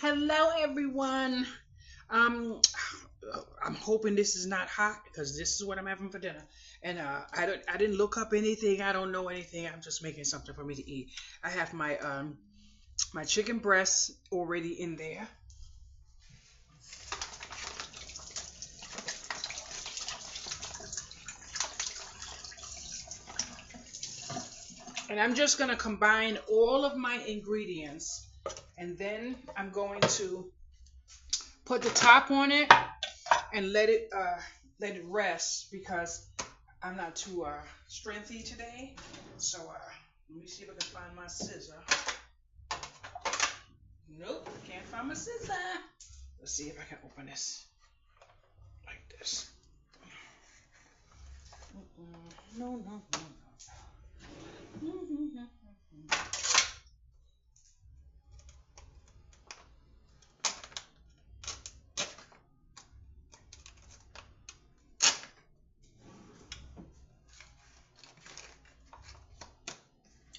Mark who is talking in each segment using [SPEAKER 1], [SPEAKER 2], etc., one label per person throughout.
[SPEAKER 1] Hello, everyone. Um, I'm hoping this is not hot because this is what I'm having for dinner. And I didn't look up anything. I don't know anything. I'm just making something for me to eat. I have my chicken breast already in there, and I'm just gonna combine all of my ingredients, and then I'm going to put the top on it and let it rest because I'm not too strengthy today. So let me see if I can find my scissor. Nope, can't find my scissor. Let's see if I can open this like this. No, no, no, no.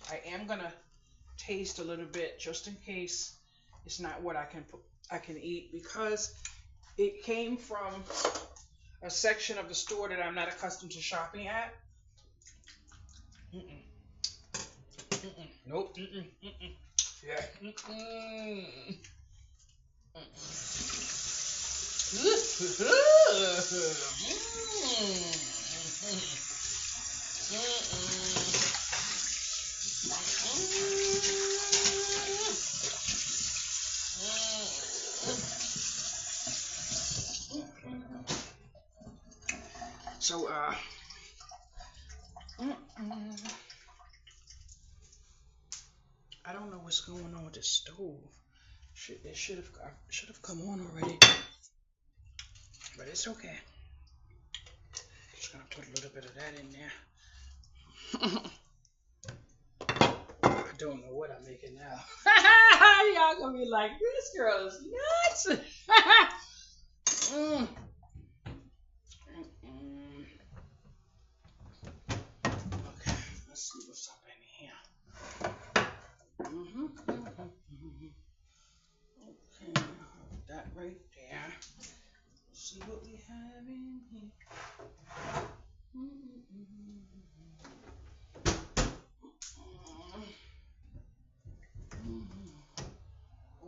[SPEAKER 1] I am gonna taste a little bit just in case it's not what I can eat because it came from a section of the store that I'm not accustomed to shopping at. Mm-mm. Mm-mm. Nope. Mm-mm. Mm-mm. Yeah. Mm-mm. So I don't know what's going on with the stove. It should have come on already, but it's okay. Just gonna put a little bit of that in there. I don't know what I'm making now. Y'all gonna be like, this girl is nuts. mm. Okay, let's see what's up in here. Okay, that right there. See what we have in here.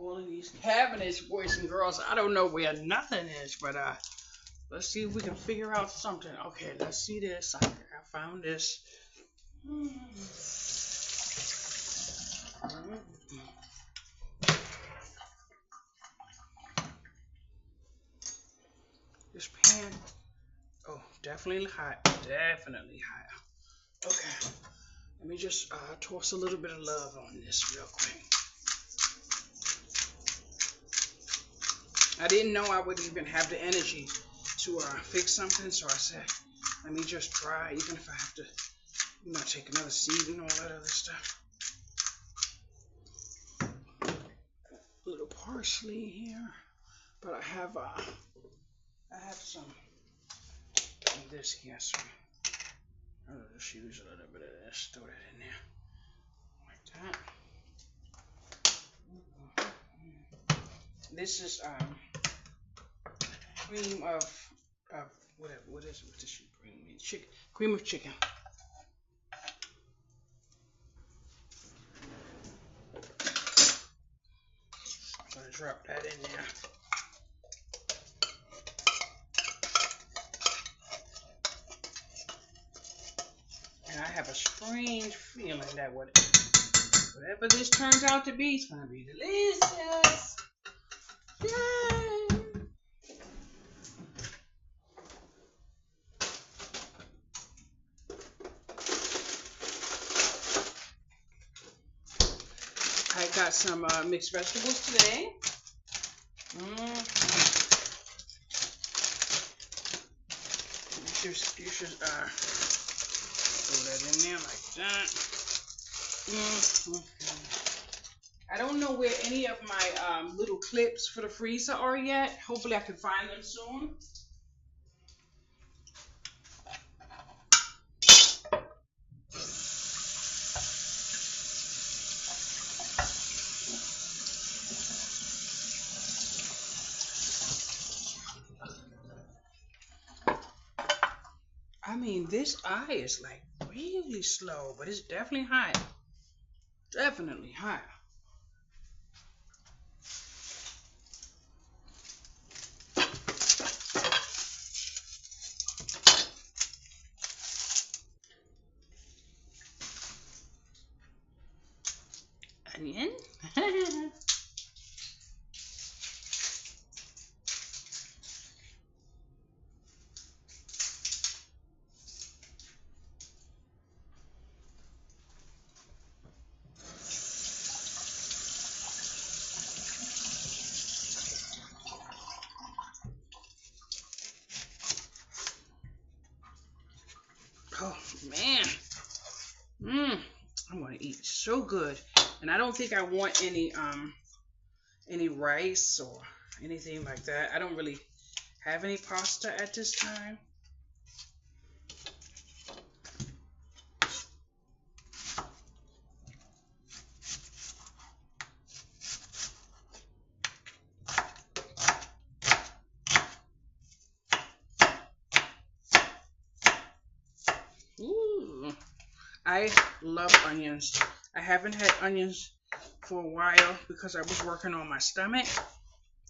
[SPEAKER 1] All of these cabinets, boys and girls, I don't know where nothing is, but let's see if we can figure out something. Okay, let's see this. I found this. This pan, oh, definitely hot. Definitely hot. Okay, let me just toss a little bit of love on this real quick. I didn't know I would even have the energy to fix something, so I said, let me just try, even if I have to, take another seed and all that other stuff. A little parsley here, but I have some of this here, so I'll just use a little bit of this, throw that in there, like that. This is cream of whatever. What is this cream? Cream of chicken. I'm gonna drop that in there. And I have a strange feeling that whatever this turns out to be, it's gonna be delicious. Yay! I got some mixed vegetables today. You should throw that in there like that. I don't know where any of my little clips for the freezer are yet. Hopefully I can find them soon. this eye is like really slow, but it's definitely high. Definitely high. Onion. Oh man. I'm gonna eat so good. And I don't think I want any rice or anything like that. I don't really have any pasta at this time. Ooh, I love onions. I haven't had onions for a while because I was working on my stomach.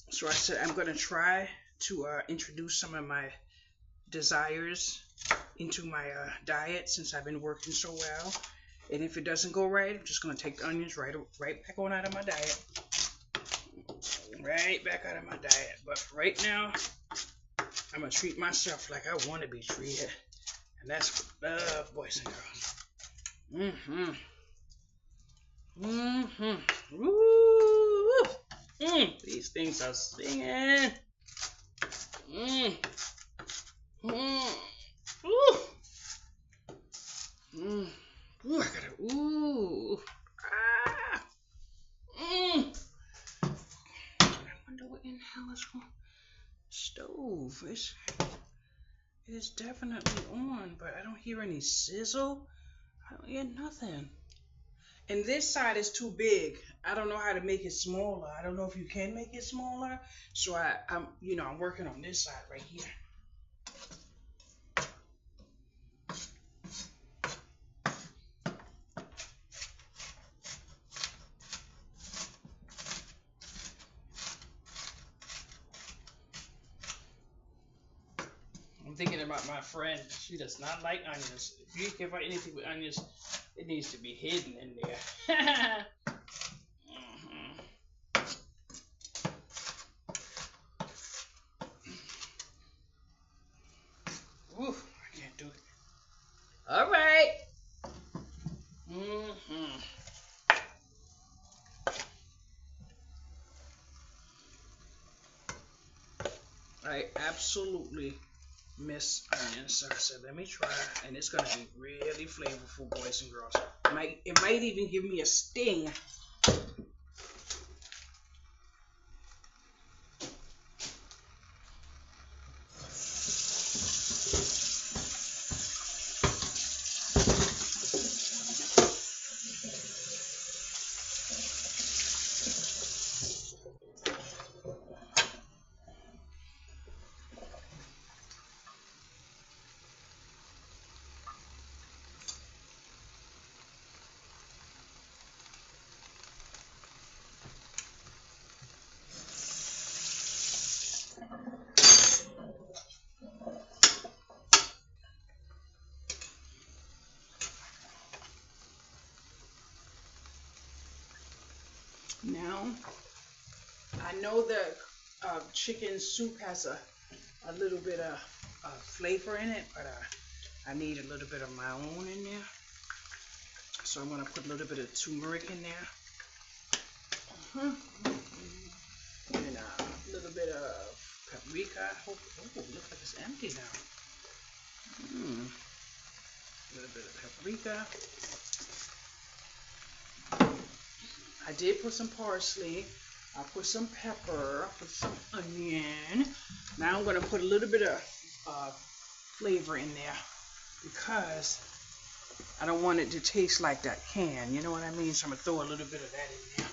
[SPEAKER 1] So I said I'm gonna try to introduce some of my desires into my diet since I've been working so well. And if it doesn't go right, I'm just gonna take the onions right back on out of my diet. Right back out of my diet. But right now, I'm gonna treat myself like I want to be treated, and that's what love, boys and girls. Woo! These things are singing. Ooh, I gotta. Ooh. Ah. I wonder what in the hell is wrong. Stove. It is definitely on, but I don't hear any sizzle. I don't hear nothing. And this side is too big. I don't know how to make it smaller. I don't know if you can make it smaller. So I'm working on this side right here. I'm thinking about my friend. She does not like onions. If you give her anything with onions, it needs to be hidden in there. Ooh, I can't do it. All right. I absolutely miss onions. So I said, let me try, and it's gonna be really flavorful, boys and girls. It might even give me a sting. Now, I know the chicken soup has a little bit of flavor in it, but I need a little bit of my own in there. So I'm going to put a little bit of turmeric in there. And a little bit of paprika. Oh, it looks like it's empty now. A little bit of paprika. I did put some parsley. I put some pepper. I put some onion. Now I'm going to put a little bit of flavor in there because I don't want it to taste like that can. You know what I mean? So I'm going to throw a little bit of that in there.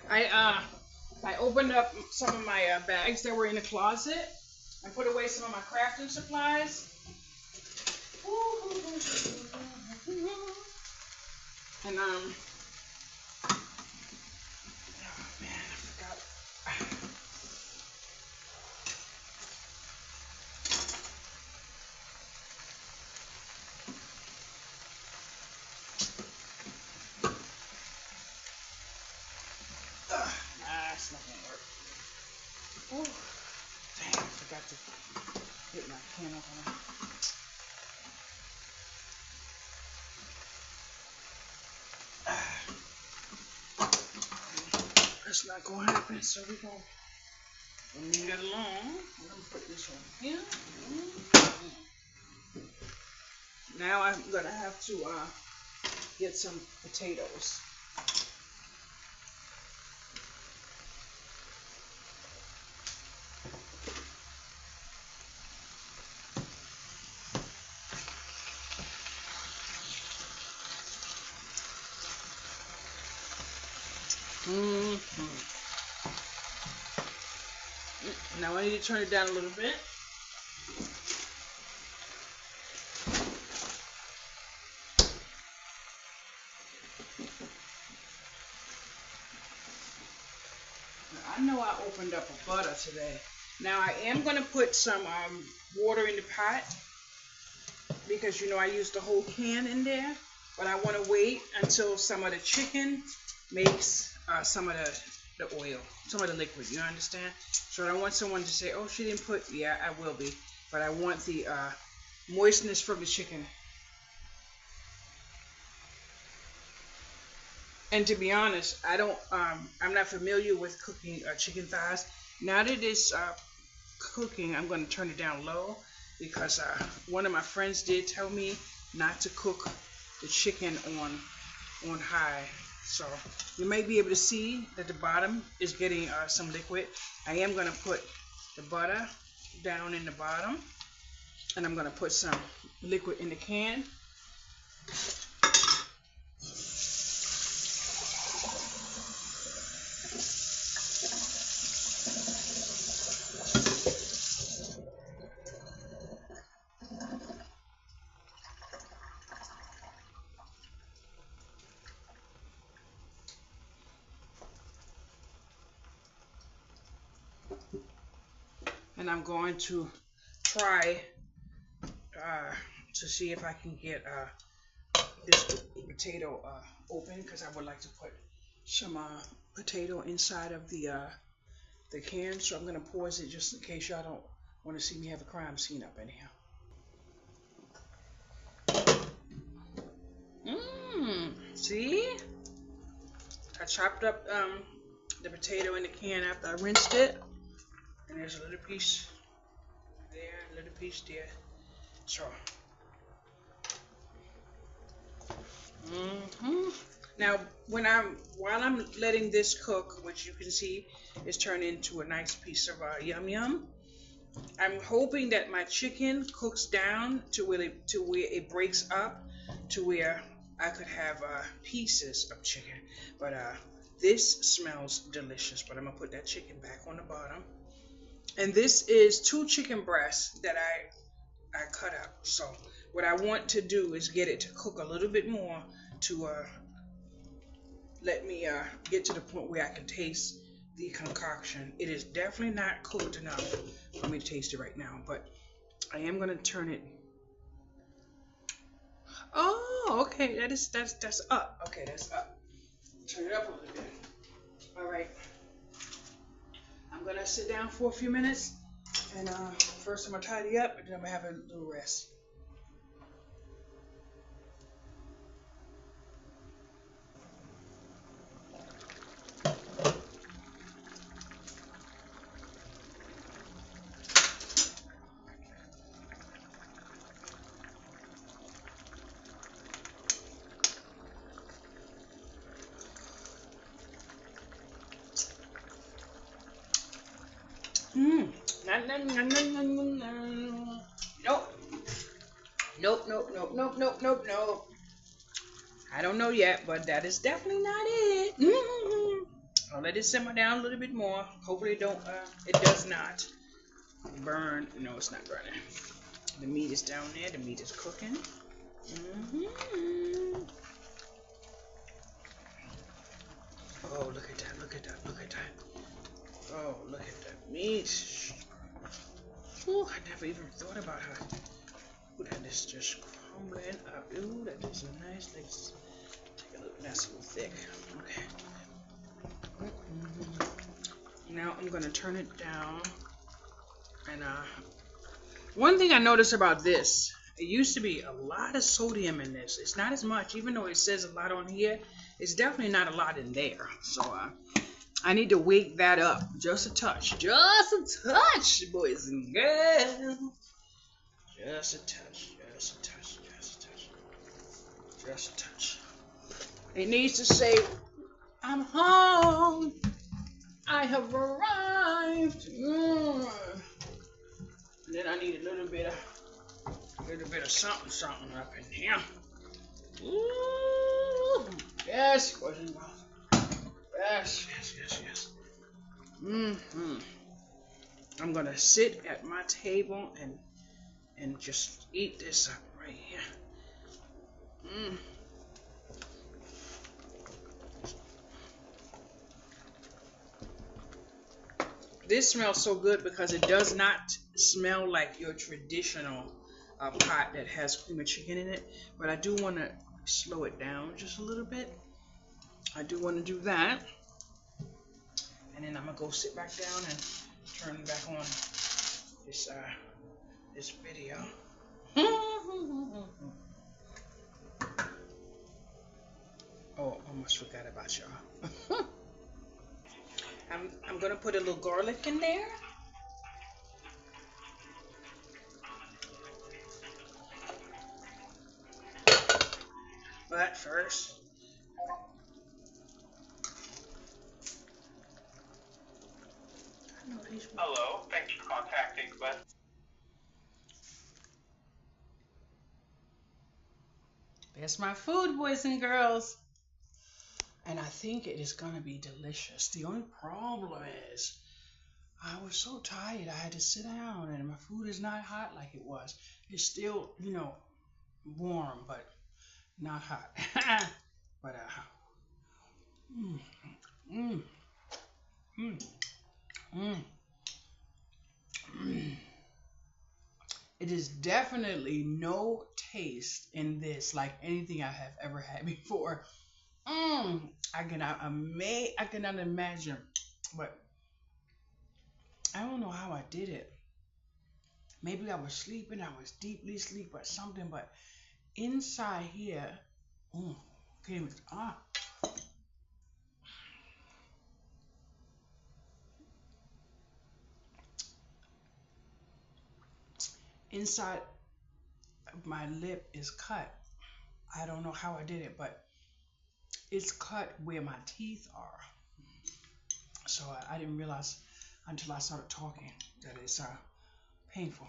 [SPEAKER 1] I opened up some of my bags that were in the closet and put away some of my crafting supplies. And oh man, I forgot. Nah, it's not gonna work. Ooh, dang, I forgot to hit my can opener. That's not gonna happen, so we're gonna leave that alone. I'm gonna put this one here. Now I'm gonna have to get some potatoes. Now I need to turn it down a little bit. Now, I know I opened up a butter today. Now I am going to put some water in the pot because you know I used the whole can in there. But I want to wait until some of the chicken makes some of the oil, some of the liquid. You understand? So I don't want someone to say, "Oh, she didn't put." Yeah, I will be, but I want the moistness from the chicken. And to be honest, I'm not familiar with cooking chicken thighs. Now that it's cooking, I'm going to turn it down low because one of my friends did tell me not to cook the chicken on high. So you might be able to see that the bottom is getting some liquid. I am going to put the butter down in the bottom, and I'm going to put some liquid in the can. And I'm going to try to see if I can get this potato open because I would like to put some potato inside of the can. So I'm going to pause it just in case y'all don't want to see me have a crime scene up in here. See? I chopped up the potato in the can after I rinsed it. And there's a little piece there, a little piece there. So, now while I'm letting this cook, which you can see is turned into a nice piece of yum yum, I'm hoping that my chicken cooks down to where it breaks up, to where I could have pieces of chicken. But this smells delicious. But I'm gonna put that chicken back on the bottom. And this is 2 chicken breasts that I cut up. So what I want to do is get it to cook a little bit more to let me get to the point where I can taste the concoction. It is definitely not cooked enough for me to taste it right now, but I am gonna turn it. Oh, okay, that's up. Okay, that's up. Turn it up a little bit. All right. I'm gonna sit down for a few minutes, and first I'm gonna tidy up, and then I'm gonna have a little rest. Nope. I don't know yet, but that is definitely not it. I'll let it simmer down a little bit more. Hopefully it does not burn. No, it's not burning. The meat is down there. The meat is cooking. Oh, look at that, look at that, look at that. Oh, look at that meat. Ooh, I never even thought about how. Ooh, that is just crumbling up. Ooh, that is a nice. Let's take a look. That's a little thick. Okay. Now I'm gonna turn it down. And one thing I noticed about this, it used to be a lot of sodium in this. It's not as much, even though it says a lot on here. It's definitely not a lot in there. So I need to wake that up just a touch, boys and girls. Just a touch, just a touch, just a touch, just a touch. It needs to say, "I'm home. I have arrived." And then I need a little bit of something up in here. Ooh, yes, boys and girls. Yes, yes, yes, yes. I'm gonna sit at my table and just eat this up right here. This smells so good because it does not smell like your traditional pot that has cream of chicken in it. But I do want to slow it down just a little bit. I do want to do that. And then I'm going to go sit back down and turn back on this video. Oh, almost forgot about y'all. I'm going to put a little garlic in there. But first,
[SPEAKER 2] hello, thanks for contacting West.
[SPEAKER 1] That's my food, boys and girls. And I think it is going to be delicious. The only problem is I was so tired. I had to sit down and my food is not hot like it was. It's still, warm, but not hot. But, It is definitely no taste in this like anything I have ever had before. I cannot imagine, but I don't know how I did it. Maybe I was sleeping, I was deeply asleep or something, but inside here, inside my lip is cut. I don't know how I did it, but it's cut where my teeth are. So I didn't realize until I started talking that it's painful.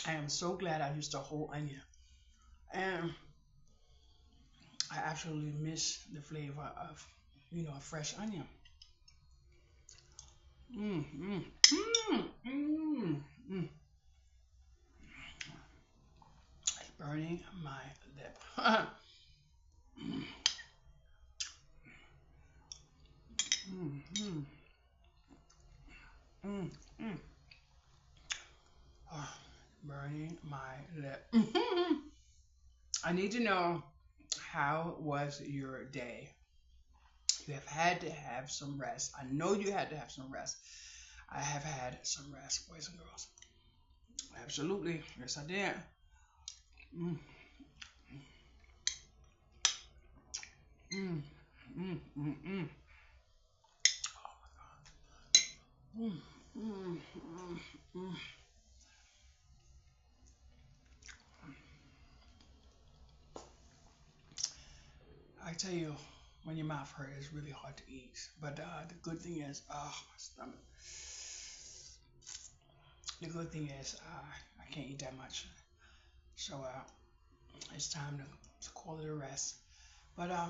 [SPEAKER 1] I am so glad I used a whole onion. And I absolutely miss the flavor of, a fresh onion. It's burning my lip. Oh, burning my lip. I need to know, how was your day? You have had to have some rest. I know you had to have some rest. I have had some rest, boys and girls. Absolutely. Yes, I did. I tell you, when your mouth hurts, it's really hard to eat. But the good thing is, my stomach. The good thing is, I can't eat that much. So it's time to to call it a rest. But I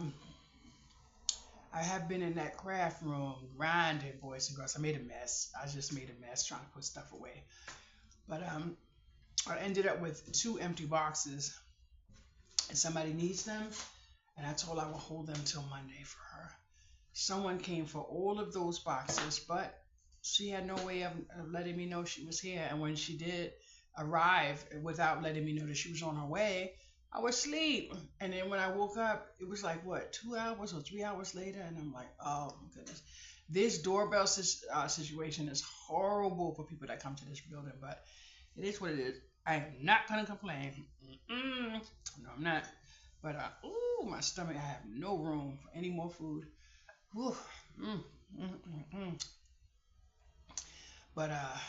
[SPEAKER 1] have been in that craft room grinding, boys and girls. I made a mess. I just made a mess trying to put stuff away. But I ended up with 2 empty boxes, and somebody needs them, and I told her I would hold them till Monday for her. Someone came for all of those boxes, but she had no way of letting me know she was here. And when she did arrive without letting me know that she was on her way, I was asleep. And then when I woke up, it was like, what, 2 hours or 3 hours later? And I'm like, oh, my goodness. This doorbell situation is horrible for people that come to this building, but it is what it is. I am not going to complain. No, I'm not. But, my stomach, I have no room for any more food. Whew. But I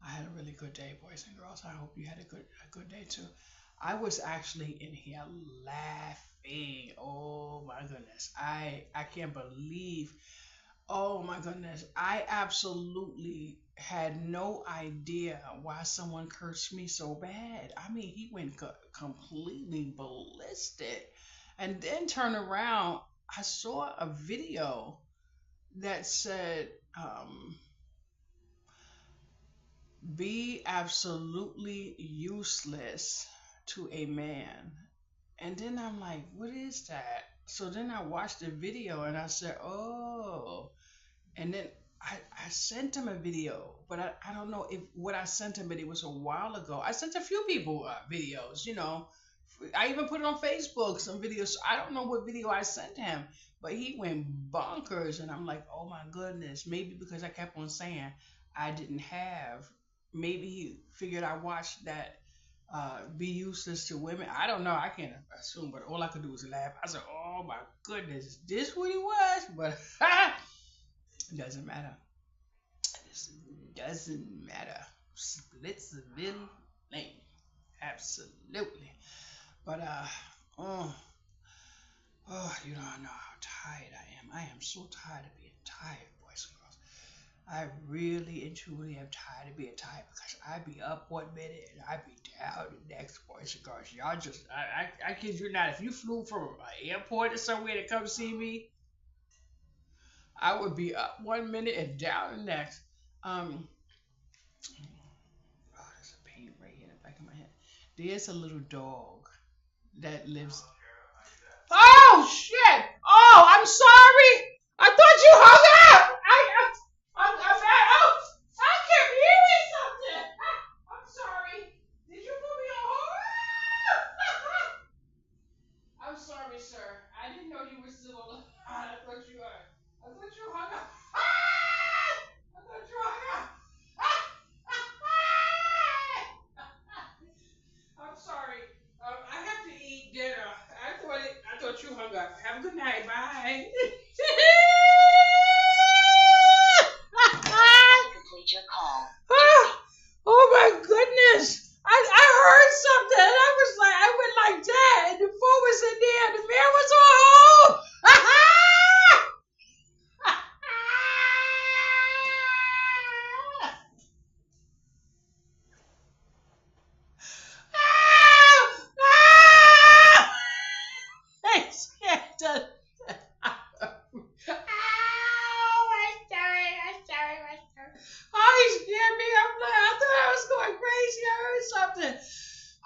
[SPEAKER 1] had a really good day, boys and girls. I hope you had a good day too. I was actually in here laughing. Oh my goodness. I can't believe. Oh my goodness. I absolutely had no idea why someone cursed me so bad. I mean, he went completely ballistic. And then turned around, I saw a video that said, be absolutely useless to a man. And then I'm like, what is that? So then I watched the video and I said, oh. And then I sent him a video, but I don't know if what I sent him, but it was a while ago. I sent a few people videos, you know. I even put it on Facebook, some videos. So I don't know what video I sent him, but he went bonkers. And I'm like, oh my goodness. Maybe because I kept on saying I didn't have. Maybe he figured I watched that be useless to women. I don't know. I can't assume, but all I could do was laugh. I said, oh my goodness, is this what he was? But it doesn't matter. It doesn't matter. Splitsville Lane. Absolutely. But you don't know how tired I am. I am so tired of being tired, boys and girls. I really and truly am tired of being tired because I be up 1 minute and I be down the next, boys and girls. Y'all just, I kid you not, if you flew from an airport or somewhere to come see me, I would be up 1 minute and down the next. Oh, there's a pain right here in the back of my head. There's a little dog that lives. Oh shit! Oh, I'm sorry. I thought you hung up. I kept hearing something. I'm sorry. Did you put me on hold? I'm sorry, sir. I didn't know you were still on the line. I thought you hung up. I thought you hung up. I'm sorry. I have to eat dinner. I thought you hung up. Have a good night. Bye. Complete your call. Oh my goodness. I heard something and I went like that and the phone was in there and the man was on hold.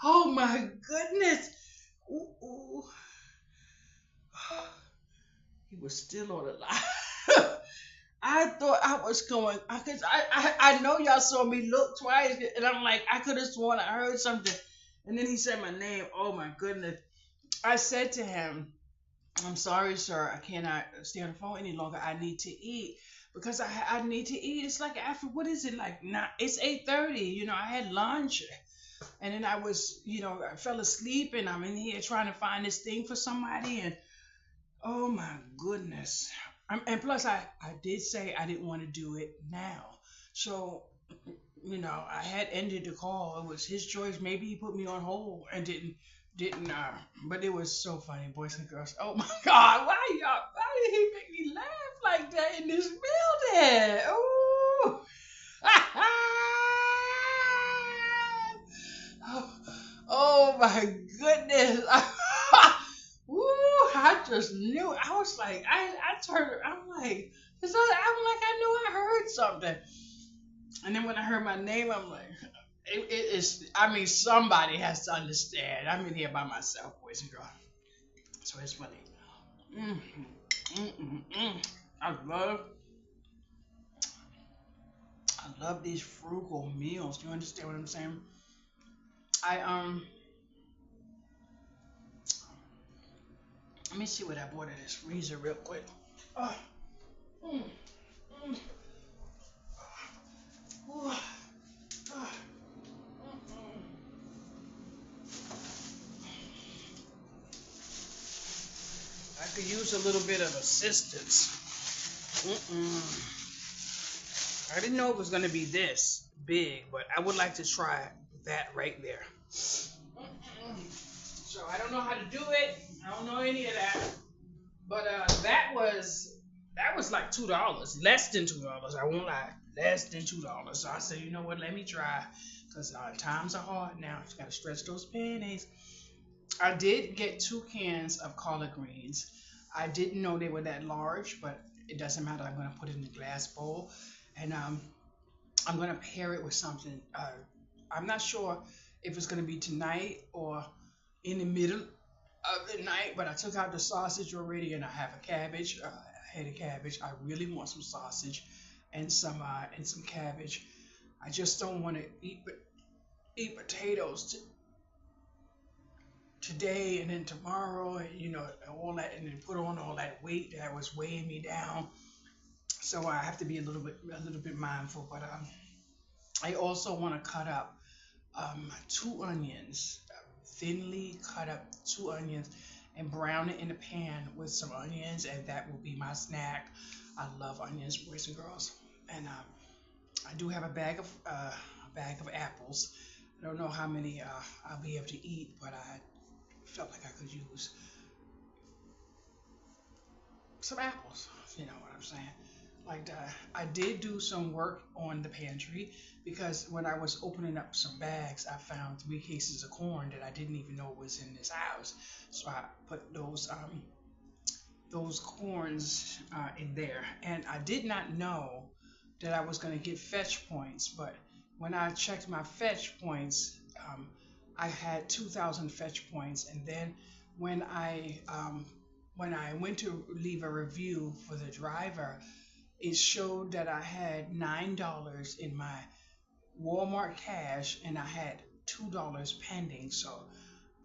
[SPEAKER 1] Oh my goodness. Ooh, ooh. He was still on the line. I thought I was going, because I know y'all saw me look twice, and I'm like, I could have sworn I heard something. And then he said my name. Oh my goodness. I said to him, I'm sorry, sir, I cannot stay on the phone any longer. I need to eat. Because I need to eat. It's like after, what is it, like, it's 8:30. You know, I had lunch. And then I was, I fell asleep and I'm in here trying to find this thing for somebody. And oh my goodness. And plus I did say I didn't want to do it now. So, I had ended the call. It was his choice. Maybe he put me on hold and didn't, but it was so funny, boys and girls. Oh my God. Why did he make me laugh like that in this building? Ooh. Oh my goodness. just knew. I was like, I turned. I'm like, I knew I heard something. And then when I heard my name, I'm like, it is. I mean, somebody has to understand. I'm in here by myself, boys and girls. So it's funny. Mm, mm, mm, mm. I love, I love these frugal meals. You understand what I'm saying? I let me see what I bought in this freezer real quick. Oh, mm, mm, ooh, ah, mm, mm. I could use a little bit of assistance. Mm-mm. I didn't know it was gonna be this big, but I would like to try that right there. Mm-mm. So I don't know how to do it. I don't know any of that. But that was like $2, less than $2. I won't lie, less than $2. So I said, you know what? Let me try, cause times are hard now. You gotta stretch those pennies. I did get 2 cans of collard greens. I didn't know they were that large, but it doesn't matter. I'm gonna put it in the glass bowl, and I'm gonna pair it with something. I'm not sure if it's gonna be tonight or in the middle of the night, but I took out the sausage already, and I have a cabbage, a head of cabbage. I really want some sausage and some cabbage. I just don't want to eat potatoes today and then tomorrow, and all that, and then put on all that weight that was weighing me down. So I have to be a little bit mindful. But I also want to cut up 2 onions, thinly cut up 2 onions, and brown it in a pan with some onions, and that will be my snack. I love onions, boys and girls, and I do have a bag of apples. I don't know how many I'll be able to eat, but I felt like I could use some apples. You know what I'm saying? Like that. I did do some work on the pantry because when I was opening up some bags, I found 3 cases of corn that I didn't even know was in this house. So I put those corns in there, and I did not know that I was going to get fetch points. But when I checked my fetch points, I had 2,000 fetch points, and then when I when I went to leave a review for the driver, it showed that I had $9 in my Walmart cash, and I had $2 pending. So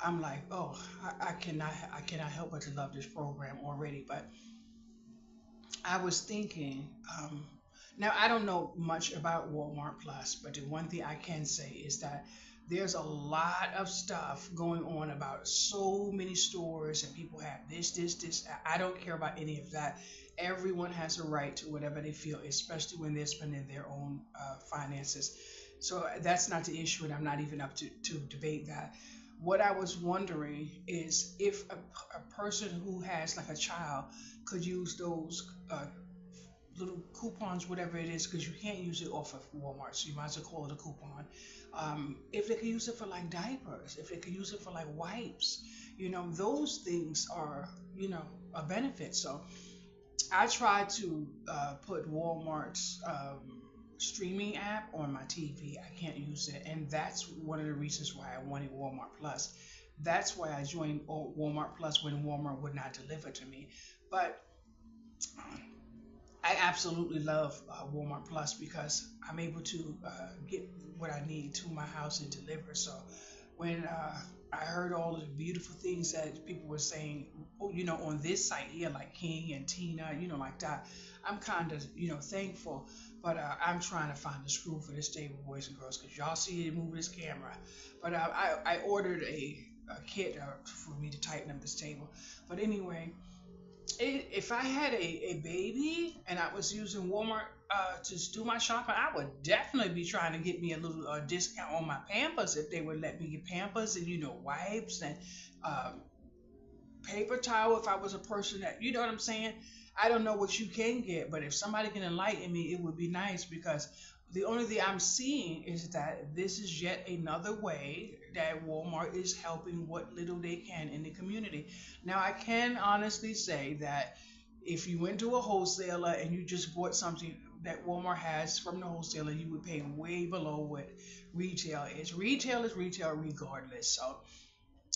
[SPEAKER 1] I'm like, oh, I cannot help but to love this program already. But I was thinking, now I don't know much about Walmart Plus, but the one thing I can say is that there's a lot of stuff going on about so many stores, and people have this. I don't care about any of that. Everyone has a right to whatever they feel, especially when they're spending their own finances. So that's not the issue, and I'm not even up to debate that. What I was wondering is if a person who has like a child could use those little coupons, whatever it is, because you can't use it off of Walmart, so you might as well call it a coupon. If they could use it for like diapers, if they could use it for like wipes, those things are, a benefit. So I try to put Walmart's streaming app on my TV. I can't use it, and that's one of the reasons why I wanted Walmart Plus. That's why I joined Walmart Plus when Walmart would not deliver to me. But I absolutely love Walmart Plus because I'm able to get what I need to my house and deliver. So when I heard all the beautiful things that people were saying, on this site here, like King and Tina, like that, I'm kind of, thankful. But I'm trying to find the screw for this table, boys and girls, because y'all see it move this camera. But I ordered a kit for me to tighten up this table. But anyway, if I had a baby and I was using Walmart to do my shopping, I would definitely be trying to get me a little discount on my Pampers if they would let me get Pampers and wipes and um, paper towel if I was a person that what I'm saying. I don't know what you can get, but if somebody can enlighten me, it would be nice because the only thing I'm seeing is that this is yet another way. that Walmart is helping what little they can in the community. Now, I can honestly say that if you went to a wholesaler and you just bought something that Walmart has from the wholesaler, you would pay way below what retail is. Retail is retail regardless. So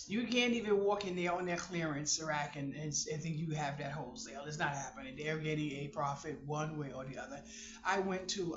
[SPEAKER 1] you can't even walk in there on their clearance rack and think you have that wholesale. It's not happening. They're getting a profit one way or the other. I went to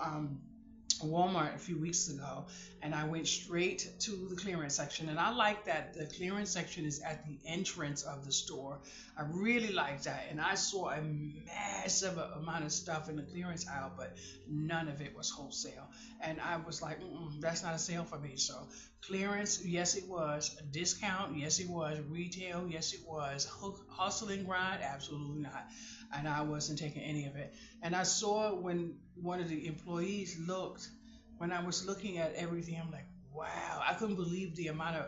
[SPEAKER 1] Walmart a few weeks ago, and I went straight to the clearance section. And I like that the clearance section is at the entrance of the store. I really like that. And I saw a massive amount of stuff in the clearance aisle, but none of it was wholesale. And I was like, that's not a sale for me. So clearance, yes it was. A discount, yes it was. Retail, yes it was. Hustle and grind, absolutely not. And I wasn't taking any of it. And I saw when one of the employees looked, when I was looking at everything, I'm like, wow, I couldn't believe the amount of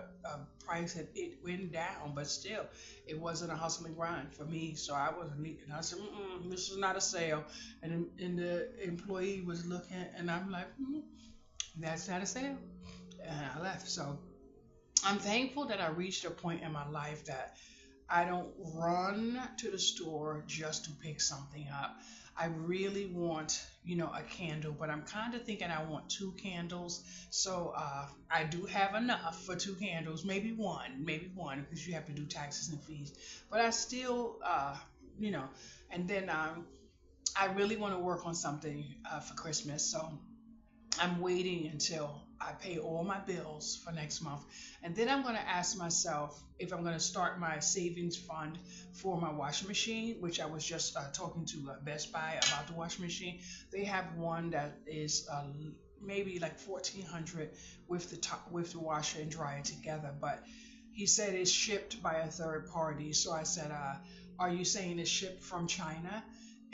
[SPEAKER 1] price that it went down, but still, it wasn't a hustle and grind for me. So I wasn't, and I said, this is not a sale. And the employee was looking, and I'm like, that's not a sale. And I left. So I'm thankful that I reached a point in my life that I don't run to the store just to pick something up. I really want, a candle, but I'm kind of thinking I want two candles. So I do have enough for two candles, maybe one, because you have to do taxes and fees. But I still, and then I really want to work on something for Christmas. So I'm waiting until I pay all my bills for next month. And then I'm going to ask myself if I'm going to start my savings fund for my washing machine, which I was just talking to Best Buy about the washing machine. They have one that is maybe like 1400 with the washer and dryer together. But he said it's shipped by a third party. So I said, are you saying it's shipped from China?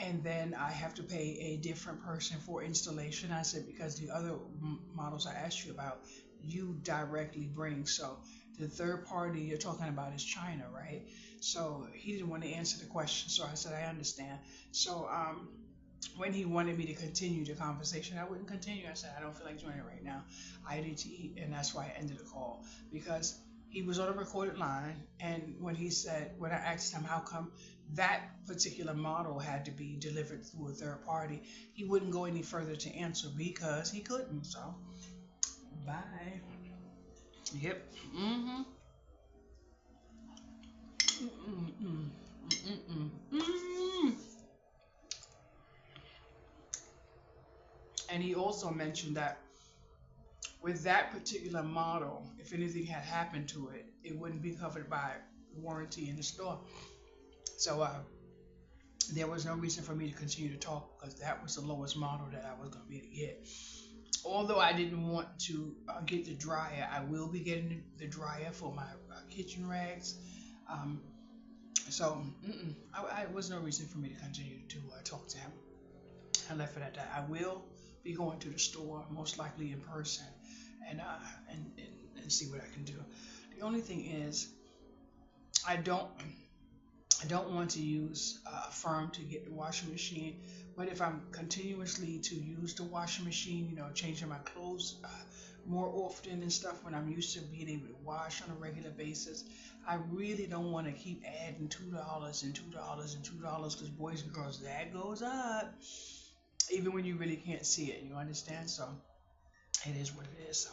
[SPEAKER 1] And then I have to pay a different person for installation. I said, because the other models I asked you about, you directly bring. So the third party you're talking about is China, right? So he didn't want to answer the question. So I said, I understand. So when he wanted me to continue the conversation, I wouldn't continue. I said, I don't feel like doing it right now. I need to eat. And that's why I ended the call, because he was on a recorded line. And when I asked him how come that particular model had to be delivered through a third party, he wouldn't go any further to answer because he couldn't. So, bye. Yep. Mm-hmm. Mm-mm. Mm-mm. Mm-mm. And he also mentioned that with that particular model, if anything had happened to it, it wouldn't be covered by warranty in the store. So there was no reason for me to continue to talk because that was the lowest model that I was going to be able to get. Although I didn't want to get the dryer, I will be getting the dryer for my kitchen rags. So I was no reason for me to continue to talk to him. I left it at that. I will be going to the store, most likely in person, and see what I can do. The only thing is, I don't want to use a firm to get the washing machine, but if I'm continuously to use the washing machine, changing my clothes more often and stuff, when I'm used to being able to wash on a regular basis, I really don't want to keep adding $2 and $2 and $2 because boys and girls, that goes up, even when you really can't see it. You understand? So it is what it is. So.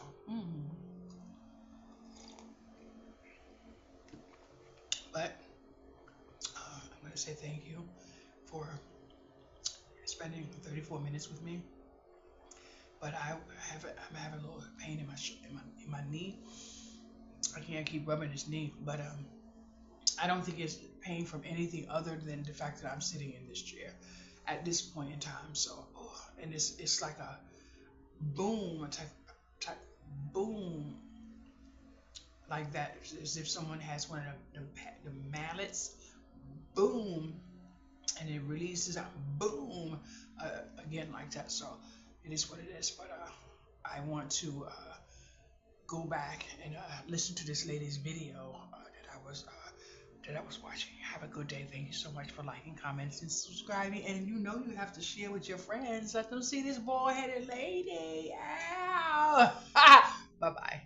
[SPEAKER 1] But I'm going to say thank you for spending 34 minutes with me. But I'm having a little pain in my knee. I can't keep rubbing his knee, but I don't think it's pain from anything other than the fact that I'm sitting in this chair at this point in time. So, and it's like a boom, a type boom, like that, as if someone has one of the mallets, boom, and it releases out, boom, again like that. So it is what it is. But I want to go back and listen to this lady's video that I was watching. Have a good day. Thank you so much for liking, comments, and subscribing. And you have to share with your friends. Let them see this bald-headed lady. Ow! Bye-bye.